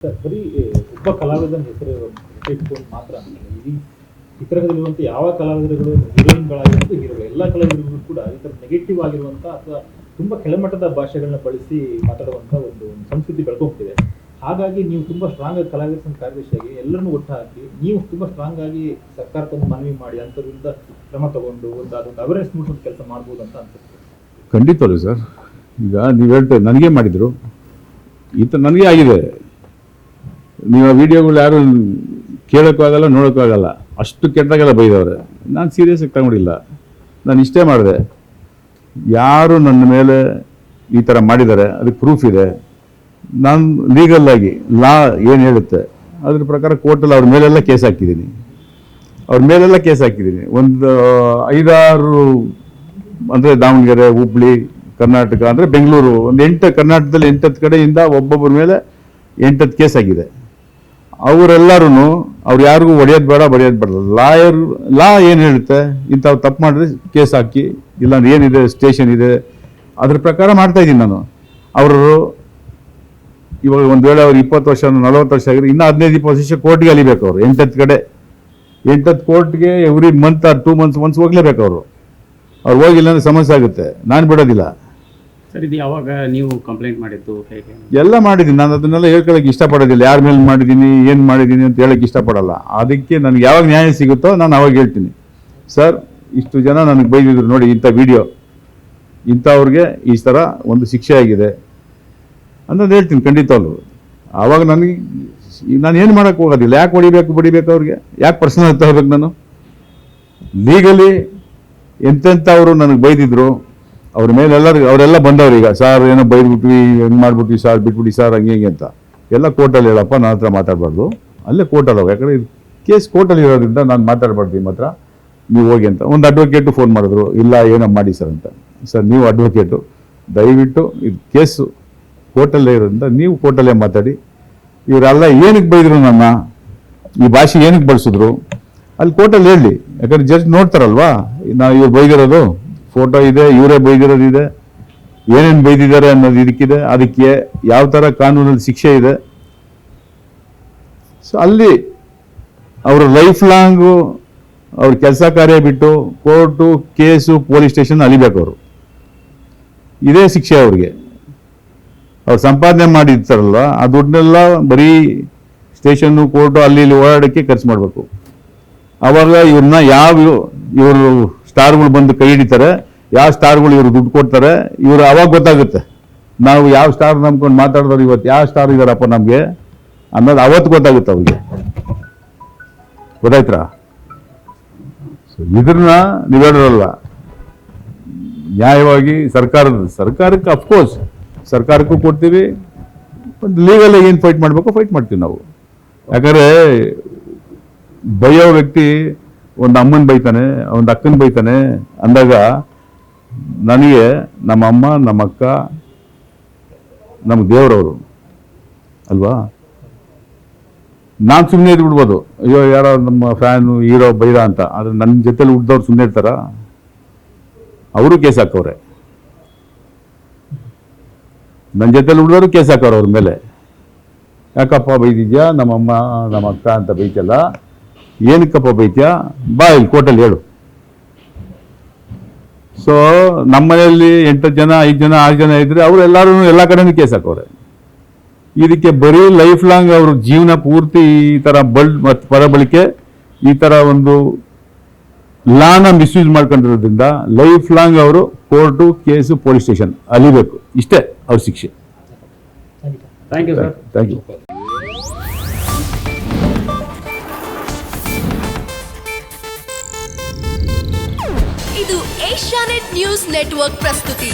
Sir, ಬರೀ ಒಬ್ಬ ಕಲಾವಿದನ ಹೆಸರು ಇಟ್ಕೊಂಡು ಮಾತ್ರ ಅಂತಲ್ಲ, ಇಡೀ ಚಿತ್ರದಲ್ಲಿರುವಂಥ ಯಾವ ಕಲಾವಿದರುಗಳು ಹೀರೋಯಿನ್ಗಳಾಗಿರುವಂಥ ಹೀರೋಗಳು ಎಲ್ಲ ಕಲಾವಿದರಿಗೂ ಕೂಡ ಈ ಥರ ನೆಗೆಟಿವ್ ಆಗಿರುವಂಥ ಅಥವಾ ತುಂಬ ಕೆಳಮಟ್ಟದ ಭಾಷೆಗಳನ್ನ ಬಳಸಿ ಮಾತಾಡುವಂಥ ಒಂದು ಸಂಸ್ಕೃತಿ ಬೆಳ್ಕೊಂಬಿಟ್ಟಿದೆ. ಹಾಗಾಗಿ ನೀವು ತುಂಬ ಸ್ಟ್ರಾಂಗ್ ಆಗಿ ಕಲಾವಿದರ ಸಂಘ ಕಾರ್ಯದರ್ಶಿಯಾಗಿ ಎಲ್ಲರನ್ನೂ ಒಟ್ಟು ಹಾಕಿ ನೀವು ತುಂಬ ಸ್ಟ್ರಾಂಗ್ ಆಗಿ ಸರ್ಕಾರಕ್ಕೊಂದು ಮನವಿ ಮಾಡಿ ಅಂಥದ್ರಿಂದ ಕ್ರಮ ತಗೊಂಡು ಅದೊಂದು ಅವೇರ್ನೆಸ್ ಮೂಡಿಸೋ ಕೆಲಸ ಮಾಡ್ಬೋದು ಅಂತ ಅನ್ಸುತ್ತೆ. ಖಂಡಿತವಲ್ಲ ಸರ್. ಈಗ ನೀವು ಹೇಳ್ತೇವೆ ನನಗೇ ಮಾಡಿದರು ಈ ಥರ ನನಗೇ ಆಗಿದೆ. ನೀವು ಆ ವಿಡಿಯೋಗಳು ಯಾರು ಕೇಳೋಕ್ಕೂ ಆಗಲ್ಲ, ನೋಡೋಕ್ಕೂ ಆಗಲ್ಲ, ಅಷ್ಟು ಕೆಟ್ಟದಾಗೆಲ್ಲ ಬೈದವ್ರೆ. ನಾನು ಸೀರಿಯಸ್ಸಾಗಿ ತಗೊಂಡಿಲ್ಲ. ನಾನು ಇಷ್ಟೇ ಮಾಡಿದೆ, ಯಾರು ನನ್ನ ಮೇಲೆ ಈ ಥರ ಮಾಡಿದ್ದಾರೆ ಅದಕ್ಕೆ ಪ್ರೂಫ್ ಇದೆ. ನಾನು ಲೀಗಲ್ಲಾಗಿ ಲಾ ಏನು ಹೇಳುತ್ತೆ ಅದ್ರ ಪ್ರಕಾರ ಕೋರ್ಟಲ್ಲಿ ಅವ್ರ ಮೇಲೆಲ್ಲ ಕೇಸ್ ಹಾಕಿದ್ದೀನಿ. ಒಂದು 5-6 ಅಂದರೆ ದಾವಣಗೆರೆ, ಹುಬ್ಳಿ, ಕರ್ನಾಟಕ ಅಂದರೆ ಬೆಂಗಳೂರು, ಒಂದು 8 ಕರ್ನಾಟಕದಲ್ಲಿ 8 ಕಡೆಯಿಂದ ಒಬ್ಬೊಬ್ಬರ ಮೇಲೆ 8 ಕೇಸ್ ಆಗಿದೆ. ಅವರೆಲ್ಲರೂ ಅವ್ರು ಯಾರಿಗೂ ಹೊಡೆಯೋದು ಬೇಡ, ಬಡಿಯೋದು ಬೇಡ. ಲಾ ಏನು ಹೇಳುತ್ತೆ, ಇಂಥವು ತಪ್ಪು ಮಾಡಿದ್ರೆ ಕೇಸ್ ಹಾಕಿ, ಇಲ್ಲಾಂದ್ರೆ ಏನಿದೆ ಸ್ಟೇಷನ್ ಇದೆ ಅದ್ರ ಪ್ರಕಾರ ಮಾಡ್ತಾಯಿದ್ದೀನಿ ನಾನು. ಅವರು ಇವಾಗ ಒಂದು ವೇಳೆ ಅವ್ರು 20 ವರ್ಷ 40 ವರ್ಷ ಆಗಿದ್ರೆ ಇನ್ನೂ 15-20 ವರ್ಷ ಕೋರ್ಟ್ಗೆ ಅಲಿಬೇಕು. ಅವರು 8 ಕಡೆ 8 ಕೋರ್ಟ್ಗೆ every month R 2 months once ಹೋಗ್ಲೇಬೇಕು. ಅವ್ರು ಹೋಗಿಲ್ಲ ಅಂದರೆ ಸಮಸ್ಯೆ ಆಗುತ್ತೆ. ನಾನು ಬಿಡೋದಿಲ್ಲ ಸರ್. ಇದು ಯಾವಾಗ ನೀವು ಕಂಪ್ಲೇಂಟ್ ಮಾಡಿದ್ದು, ಹೇಗೆ? ಎಲ್ಲ ಮಾಡಿದ್ದೀನಿ. ನಾನು ಅದನ್ನೆಲ್ಲ ಹೇಳ್ಕೊಳ್ಳೋಕೆ ಇಷ್ಟಪಡೋದಿಲ್ಲ. ಯಾರ ಮೇಲೆ ಮಾಡಿದ್ದೀನಿ, ಏನು ಮಾಡಿದ್ದೀನಿ ಅಂತ ಹೇಳೋಕ್ಕೆ ಇಷ್ಟಪಡಲ್ಲ. ಅದಕ್ಕೆ ನನಗೆ ಯಾವಾಗ ನ್ಯಾಯ ಸಿಗುತ್ತೋ ನಾನು ಅವಾಗ ಹೇಳ್ತೀನಿ. ಸರ್, ಇಷ್ಟು ಜನ ನನಗೆ ಬೈದಿದ್ರು ನೋಡಿ, ಇಂಥ ವಿಡಿಯೋ, ಇಂಥವ್ರಿಗೆ ಈ ಥರ ಒಂದು ಶಿಕ್ಷೆ ಆಗಿದೆ ಅನ್ನೋದು ಹೇಳ್ತೀನಿ ಖಂಡಿತವಲ್ಲೂ. ಆವಾಗ ನಾನು ಏನು ಮಾಡೋಕ್ಕೆ ಹೋಗೋದಿಲ್ಲ. ಯಾಕೆ ಬಡಿಬೇಕು ಅವ್ರಿಗೆ? ಯಾಕೆ ಪರ್ಸನಲ್ ತಗೋಬೇಕು? ನಾನು ಲೀಗಲಿ ಎಂತೆಂಥವರು ನನಗೆ ಬೈದಿದ್ರು ಅವ್ರ ಮೇಲೆ ಅವರೆಲ್ಲ ಬಂದವ್ರು. ಈಗ ಸಾರ್ ಏನೋ ಬೈದ್ಬಿಟ್ವಿ, ಹೆಂಗೆ ಮಾಡ್ಬಿಟ್ವಿ ಸಾರ್, ಬಿಟ್ಬಿಟ್ಟು ಸಾರ್, ಹಂಗೆ ಅಂತ ಎಲ್ಲ ಕೋರ್ಟಲ್ಲಿ ಹೇಳಪ್ಪ, ನನ್ನ ಹತ್ರ ಮಾತಾಡಬಾರ್ದು. ಅಲ್ಲೇ ಕೋರ್ಟಲ್ಲಿ ಹೋಗಿ, ಯಾಕಂದರೆ ಕೇಸ್ ಕೋರ್ಟಲ್ಲಿ ಇರೋದ್ರಿಂದ ನಾನು ಮಾತಾಡಬಾರ್ದು ನಿಮ್ಮ ಹತ್ರ, ನೀವು ಹೋಗಿ ಅಂತ. ಒಂದು ಅಡ್ವೊಕೇಟು ಫೋನ್ ಮಾಡಿದ್ರು, ಇಲ್ಲ ಏನೋ ಮಾಡಿ ಸರ್ ಅಂತ. ಸರ್, ನೀವು ಅಡ್ವೊಕೇಟು, ದಯವಿಟ್ಟು ಇದು ಕೇಸು ಕೋರ್ಟಲ್ಲೇ ಇರೋದ್ರಿಂದ ನೀವು ಕೋರ್ಟಲ್ಲೇ ಮಾತಾಡಿ. ಇವರೆಲ್ಲ ಏನಕ್ಕೆ ಬೈದರು, ನನ್ನ ಈ ಭಾಷೆ ಏನಕ್ಕೆ ಬಳಸಿದ್ರು ಅಲ್ಲಿ ಕೋರ್ಟಲ್ಲಿ ಹೇಳಿ. ಯಾಕಂದ್ರೆ ಜಡ್ಜ್ ನೋಡ್ತಾರಲ್ವಾ, ನಾವು ಇವ್ರು ಬೈದಿರೋದು ಫೋಟೋ ಇದೆ, ಇವರೇ ಬೈದಿರೋದು ಇದೆ, ಏನೇನು ಬೈದಿದ್ದಾರೆ ಅನ್ನೋದು ಇದಕ್ಕಿದೆ, ಅದಕ್ಕೆ ಯಾವ ಥರ ಕಾನೂನಲ್ಲಿ ಶಿಕ್ಷೆ ಇದೆ. ಸೊ ಅಲ್ಲಿ ಅವರು ಲೈಫ್ ಲಾಂಗು ಅವ್ರ ಕೆಲಸ ಕಾರ್ಯ ಬಿಟ್ಟು ಕೋರ್ಟು, ಕೇಸು, ಪೊಲೀಸ್ ಸ್ಟೇಷನ್ ಅಲಿಬೇಕು. ಅವರು ಇದೇ ಶಿಕ್ಷೆ ಅವ್ರಿಗೆ. ಅವ್ರು ಸಂಪಾದನೆ ಮಾಡಿರ್ತಾರಲ್ವ ಆ ದುಡ್ಡನ್ನೆಲ್ಲ ಬರೀ ಸ್ಟೇಷನ್ನು, ಕೋರ್ಟು, ಅಲ್ಲಿ ಇಲ್ಲಿ ಓಡಾಡೋಕ್ಕೆ ಖರ್ಚು ಮಾಡಬೇಕು. ಆವಾಗ ಇವ್ರನ್ನ ಇವರು ಸ್ಟಾರ್ಗಳು ಬಂದು ಕೈ ಹಿಡಿತಾರೆ, ಯಾವ ಸ್ಟಾರ್ಗಳು ಇವರು ದುಡ್ಡು ಕೊಡ್ತಾರೆ, ಇವರು ಅವಾಗ ಗೊತ್ತಾಗುತ್ತೆ ನಾವು ಯಾವ ಸ್ಟಾರ್ ನಂಬ್ಕೊಂಡು ಮಾತಾಡಿದವ್ರು ಇವತ್ತು ಯಾವ ಸ್ಟಾರ್ ಇದ್ದಾರಪ್ಪ ನಮಗೆ ಅನ್ನೋದು ಅವತ್ತು ಗೊತ್ತಾಗುತ್ತೆ ಅವ್ರಿಗೆ. ಗೊತ್ತಾಯ್ತಾ? ಸೊ ಇದನ್ನ ನೀವು ಹೇಳೋರಲ್ಲ, ನ್ಯಾಯವಾಗಿ ಸರ್ಕಾರಕ್ಕೆ ಅಫ್ಕೋರ್ಸ್ ಸರ್ಕಾರಕ್ಕೂ ಕೊಡ್ತೀವಿ. ಒಂದು ಲೀಗಲ್ ಏನು ಫೈಟ್ ಮಾಡಬೇಕು ಫೈಟ್ ಮಾಡ್ತೀವಿ ನಾವು. ಯಾಕಂದರೆ ಬೈಯೋ ವ್ಯಕ್ತಿ ಒಂದು ಅಮ್ಮನ ಬೈತಾನೆ, ಒಂದು ಅಕ್ಕನ ಬೈತಾನೆ ಅಂದಾಗ ನನಗೆ ನಮ್ಮ ಅಮ್ಮ, ನಮ್ಮ ಅಕ್ಕ, ನಮ್ಮ ದೇವರವರು ಅಲ್ವಾ. ನಾನು ಸುಮ್ಮನೆ ಇದ್ಬಿಡ್ಬೋದು, ಅಯ್ಯೋ ಯಾರೋ ನಮ್ಮ ಫ್ಯಾನು ಹೀರೋ ಬೈದ ಅಂತ. ಆದರೆ ನನ್ನ ಜೊತೆಲಿ ಹುಡ್ದವ್ರು ಸುಮ್ಮನೆ ಇರ್ತಾರ? ಅವರು ಕೇಸ್ ಹಾಕವ್ರೆ. ನನ್ನ ಜೊತೆಲಿ ಹುಡ್ದವರು ಕೇಸ್ ಹಾಕವ್ರೆ ಅವ್ರ ಮೇಲೆ. ಯಾಕಪ್ಪ ಬೈದಿದ್ಯಾ ನಮ್ಮಮ್ಮ ನಮ್ಮ ಅಕ್ಕ ಅಂತ ಬೈತಲ್ಲ, ಏನಕ್ಕಪ್ಪ ಬೈತ್ಯಾ, ಬಾ ಇಲ್ಲಿ ಕೋರ್ಟಲ್ಲಿ ಹೇಳು. ಸೊ ನಮ್ಮ ಮನೆಯಲ್ಲಿ 8 ಜನ 5 ಜನ 6 ಜನ ಇದ್ರೆ ಅವರೆಲ್ಲರೂ ಎಲ್ಲ ಕಡೆನೂ ಕೇಸ್ ಹಾಕೋರೆ. ಇದಕ್ಕೆ ಬರೀ ಲೈಫ್ ಲಾಂಗ್ ಅವ್ರ ಜೀವನ ಪೂರ್ತಿ ಈ ಥರ ಮತ್ತು ಪರಬಳಿಕೆ, ಈ ಥರ ಒಂದು ಲಾನ ಮಿಸ್ಯೂಸ್ ಮಾಡ್ಕೊಂಡಿರೋದ್ರಿಂದ ಲೈಫ್ ಲಾಂಗ್ ಅವರು ಕೋರ್ಟು, ಕೇಸು, ಪೊಲೀಸ್ ಸ್ಟೇಷನ್ ಅಲಿಬೇಕು. ಇಷ್ಟೇ ಅವ್ರ ಶಿಕ್ಷೆ. Thank you sir. Thank you. ಇದು ಏಷ್ಯಾನೆಟ್ ನ್ಯೂಸ್ ನೆಟ್ವರ್ಕ್ ಪ್ರಸ್ತುತಿ.